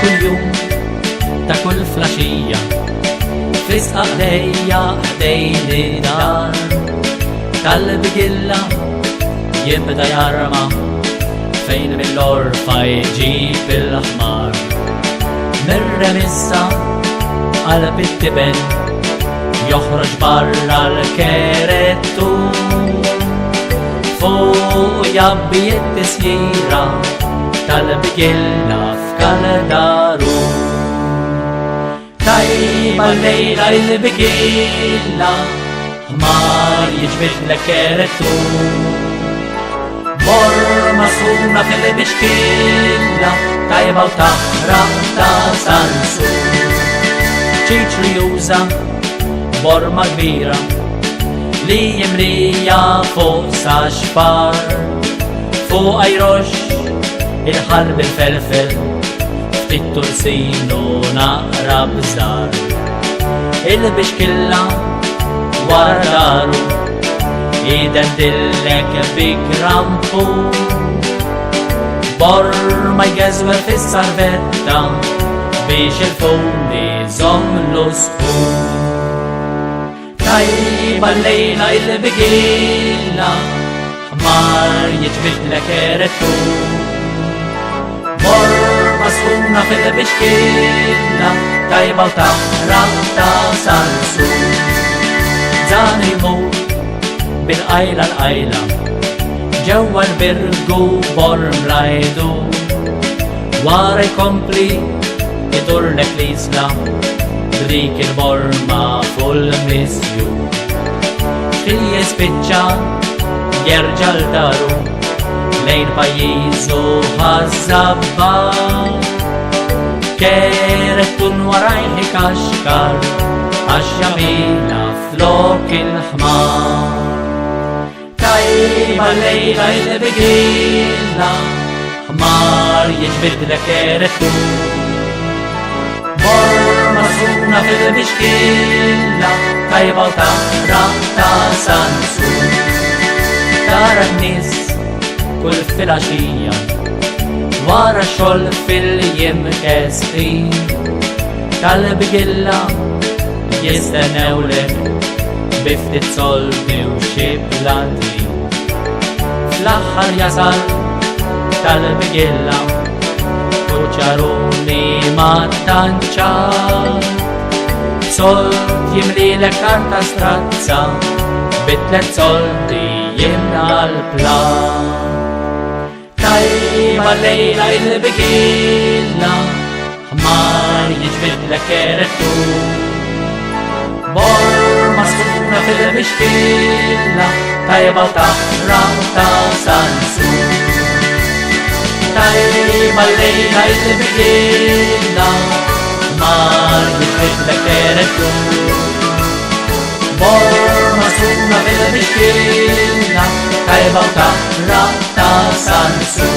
kull jum, ta' kull flaxija, fisqa ħdejja ħdejni dar, tal-bigilla jibda jarma, fejn mill-orfa jġib il-ħmar. Mir-remissa għal-bit-tiben, joħroġ barra l-kerettu, fuq jabbiet tisjira tal-bigilla f'kaldaru. Tajba l-lejla il-bigilla, ħmar jiġbid l-kerettu, borma suna fil-bixkilla, tajba u taħraq ta' sansu. ċiċri juża borma kbira li jimlija fuq sa' xpar, fuq ajrox il-ħalb il-felfel, ftit tursinu naqra bżar. Il-bixkilla wara daru jidendillek bi krampu, borma jgezwer fis-sarvetta biex il-funi zomlu sħu. Tajba l-lejla il-bigilla, ħmar jiġbid l-kerettu, borma sħuna fil-bixkilla, tajba u taħraq ta' sansu. Dan imur bil-qajla l-qajla, ġewwa l-birgu borm rajdu, wara jkompli idurnek l-isla, b'dik il-borma full-misju. Xi jispiċċa jerġa' l-daru, lejn pajjiżu ħażabba, kerettun warajn ikaxkar, għax jamila flok il-ħmar. Tajba l-lejla il-bigilla, ħmar jiġbid l-kerettu, borma suna fil-bixkilla, tajba u taħraq ta' sansu. Tara n-nis kull filgħaxija, wara xogħol fil-jiem kesti, tal-bigilla jistennewlek biftit soldi u xi planti. Fl-aħħar jasal tal-bigilla kuċċaruni ma tanċa, sold jimlilek karta strazza, bitlet soldi jimla l-plan. Tajba l-lejla il-bigilla, ħmar jiġbid l-kerettu, borma sħuna fil-bixkilla, tajba u taħraq ta' sansu. Tajba l-lejla il-bigilla, ħmar jiġbid l-kerettu, borma sħuna fil-bixkilla, tajba u taħraq ta' sansu.